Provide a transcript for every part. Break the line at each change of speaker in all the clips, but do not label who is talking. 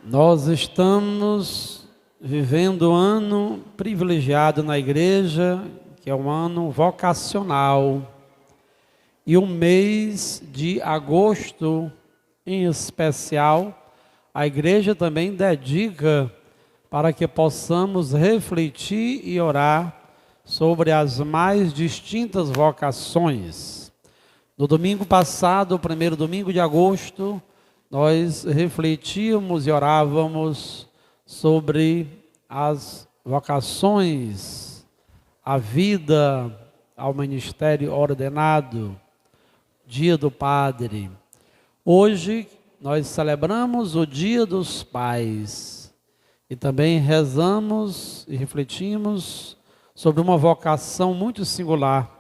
Nós estamos vivendo um ano privilegiado na igreja, que é um ano vocacional. E o mês de agosto, em especial, a igreja também dedica para que possamos refletir e orar sobre as mais distintas vocações. No domingo passado, o primeiro domingo de agosto, nós refletíamos e orávamos sobre as vocações, a vida ao ministério ordenado, Dia do Padre. Hoje nós celebramos o Dia dos Pais e também rezamos e refletimos sobre uma vocação muito singular,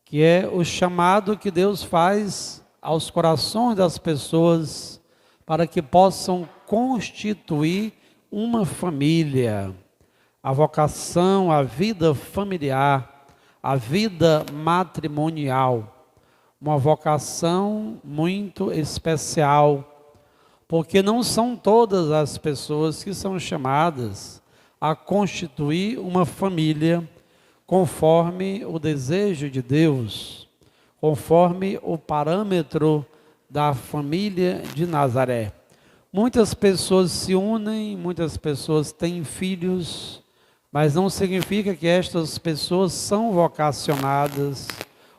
que é o chamado que Deus faz aos corações das pessoas para que possam constituir uma família. A vocação, a vida familiar, a vida matrimonial. Uma vocação muito especial, porque não são todas as pessoas que são chamadas a constituir uma família conforme o desejo de Deus, conforme o parâmetro da família de Nazaré. Muitas pessoas se unem, muitas pessoas têm filhos, mas não significa que estas pessoas são vocacionadas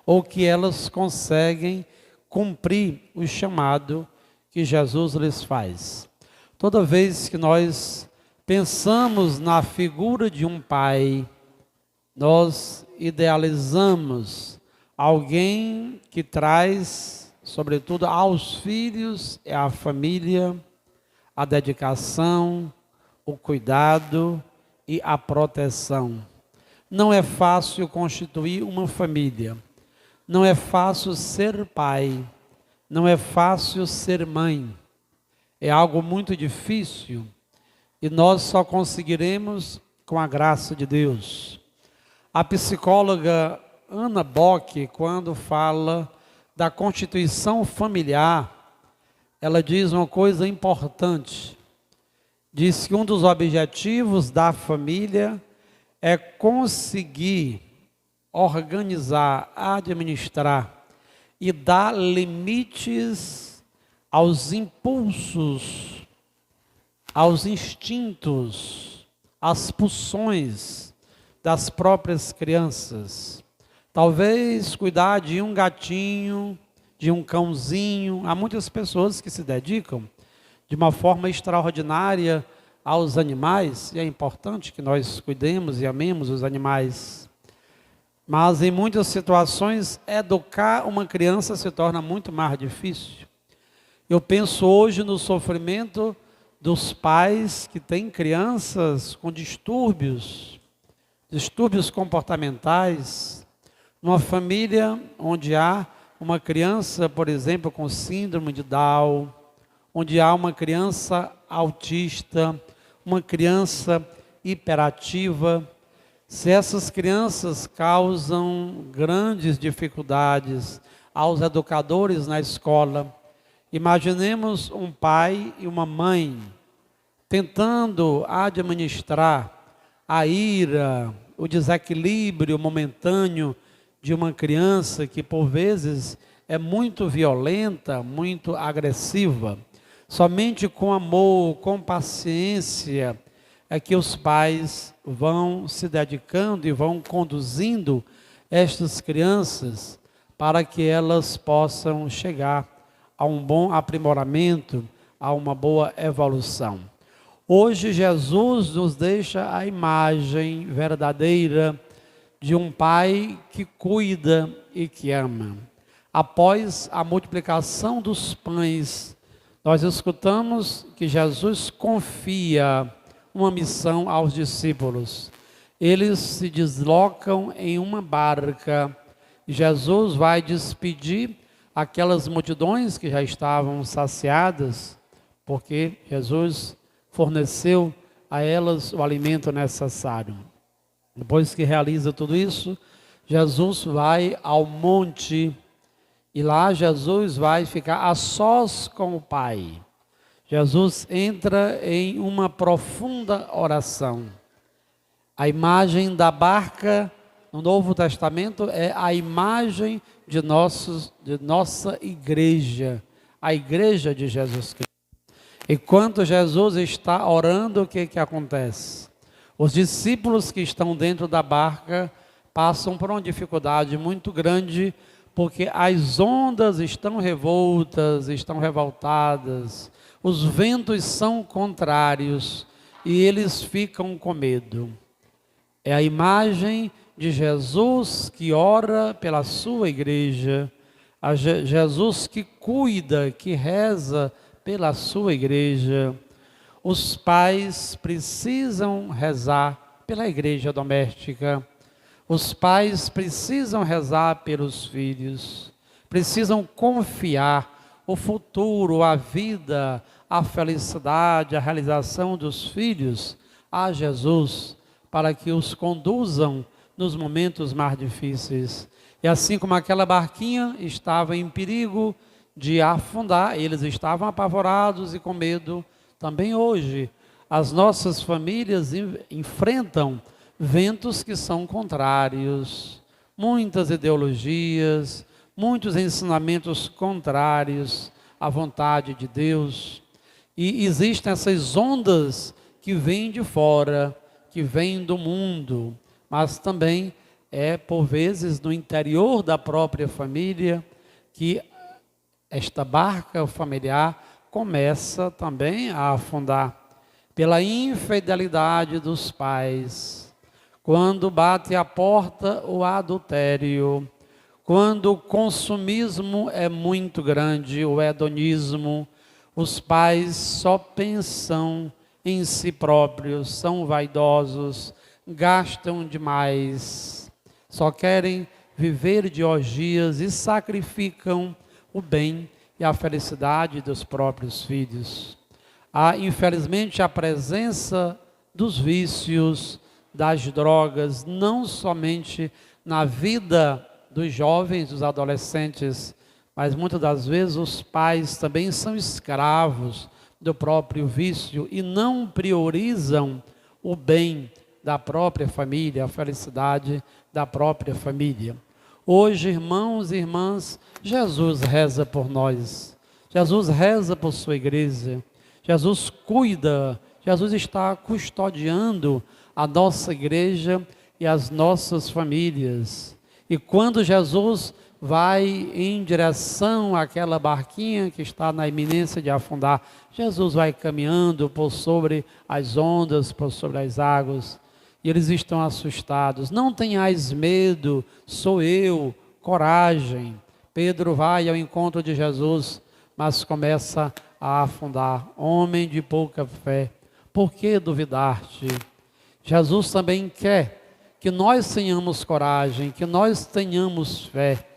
ou que elas conseguem cumprir o chamado que Jesus lhes faz. Toda vez que nós pensamos na figura de um pai, nós idealizamos alguém que traz, sobretudo aos filhos, a família, a dedicação, o cuidado e a proteção. Não é fácil constituir uma família. Não é fácil ser pai. Não é fácil ser mãe. É algo muito difícil e nós só conseguiremos com a graça de Deus. A psicóloga Anna Bock, quando fala da constituição familiar, ela diz uma coisa importante. Diz que um dos objetivos da família é conseguir organizar, administrar e dar limites aos impulsos, aos instintos, às pulsões das próprias crianças. Talvez cuidar de um gatinho, de um cãozinho. Há muitas pessoas que se dedicam de uma forma extraordinária aos animais, e é importante que nós cuidemos e amemos os animais. Mas em muitas situações, educar uma criança se torna muito mais difícil. Eu penso hoje no sofrimento dos pais que têm crianças com distúrbios comportamentais, numa família onde há uma criança, por exemplo, com síndrome de Down, onde há uma criança autista, uma criança hiperativa. Se essas crianças causam grandes dificuldades aos educadores na escola, imaginemos um pai e uma mãe tentando administrar a ira, o desequilíbrio momentâneo de uma criança que por vezes é muito violenta, muito agressiva. Somente com amor, com paciência, é que os pais vão se dedicando e vão conduzindo estas crianças para que elas possam chegar a um bom aprimoramento, a uma boa evolução. Hoje Jesus nos deixa a imagem verdadeira de um pai que cuida e que ama. Após a multiplicação dos pães, nós escutamos que Jesus confia uma missão aos discípulos. Eles se deslocam em uma barca. Jesus vai despedir aquelas multidões que já estavam saciadas, porque Jesus forneceu a elas o alimento necessário. Depois que realiza tudo isso, Jesus vai ao monte e lá Jesus vai ficar a sós com o Pai. Jesus entra em uma profunda oração. A imagem da barca no Novo Testamento é a imagem de nossa igreja, a igreja de Jesus Cristo. Enquanto Jesus está orando, o que acontece? Os discípulos que estão dentro da barca passam por uma dificuldade muito grande, porque as ondas estão revoltas, estão revoltadas, os ventos são contrários e eles ficam com medo. É a imagem de Jesus que ora pela sua igreja, Jesus que cuida, que reza pela sua igreja. Os pais precisam rezar pela igreja doméstica. Os pais precisam rezar pelos filhos. Precisam confiar o futuro, a vida, a felicidade, a realização dos filhos a Jesus, para que os conduzam nos momentos mais difíceis. E assim como aquela barquinha estava em perigo de afundar, eles estavam apavorados e com medo, também hoje as nossas famílias enfrentam ventos que são contrários, muitas ideologias, muitos ensinamentos contrários à vontade de Deus. E existem essas ondas que vêm de fora, que vêm do mundo, mas também por vezes no interior da própria família que esta barca familiar começa também a afundar pela infidelidade dos pais. Quando bate à porta o adultério, quando o consumismo é muito grande, o hedonismo, os pais só pensam em si próprios, são vaidosos, gastam demais, só querem viver de orgias e sacrificam o bem e a felicidade dos próprios filhos. Há, infelizmente, a presença dos vícios, das drogas, não somente na vida dos jovens, dos adolescentes, mas muitas das vezes os pais também são escravos do próprio vício e não priorizam o bem da própria família, a felicidade da própria família. Hoje, irmãos e irmãs, Jesus reza por nós, Jesus reza por sua igreja, Jesus cuida, Jesus está custodiando a nossa igreja e as nossas famílias. E quando Jesus vai em direção àquela barquinha que está na iminência de afundar, Jesus vai caminhando por sobre as ondas, por sobre as águas, e eles estão assustados. Não tenhais medo, sou eu, coragem. Pedro vai ao encontro de Jesus, mas começa a afundar. Homem de pouca fé, por que duvidar-te? Jesus também quer que nós tenhamos coragem, que nós tenhamos fé,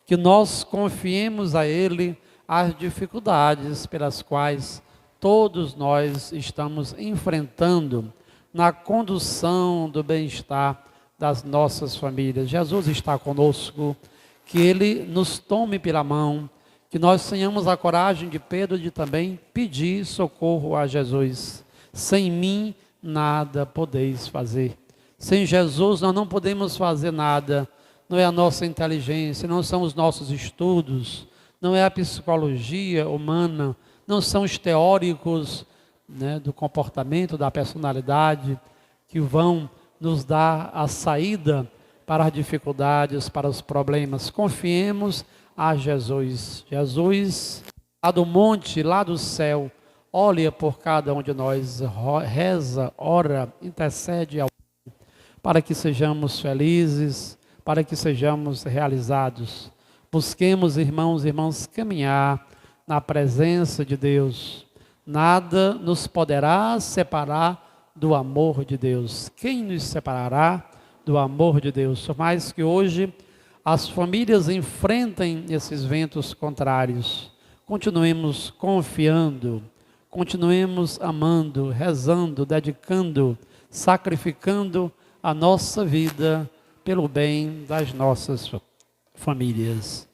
que nós confiemos a Ele as dificuldades pelas quais todos nós estamos enfrentando na condução do bem-estar das nossas famílias. Jesus está conosco, que Ele nos tome pela mão, que nós tenhamos a coragem de Pedro de também pedir socorro a Jesus. Sem mim nada podeis fazer. Sem Jesus nós não podemos fazer nada. Não é a nossa inteligência, não são os nossos estudos, não é a psicologia humana, não são os teóricos, do comportamento, da personalidade, que vão nos dar a saída para as dificuldades, para os problemas. Confiemos a Jesus. Jesus, lá do monte, lá do céu, olha por cada um de nós, reza, ora, intercede para que sejamos felizes, para que sejamos realizados. Busquemos, irmãos e irmãs, caminhar na presença de Deus. Nada nos poderá separar do amor de Deus. Quem nos separará do amor de Deus? Por mais que hoje as famílias enfrentem esses ventos contrários, continuemos confiando, continuemos amando, rezando, dedicando, sacrificando a nossa vida pelo bem das nossas famílias.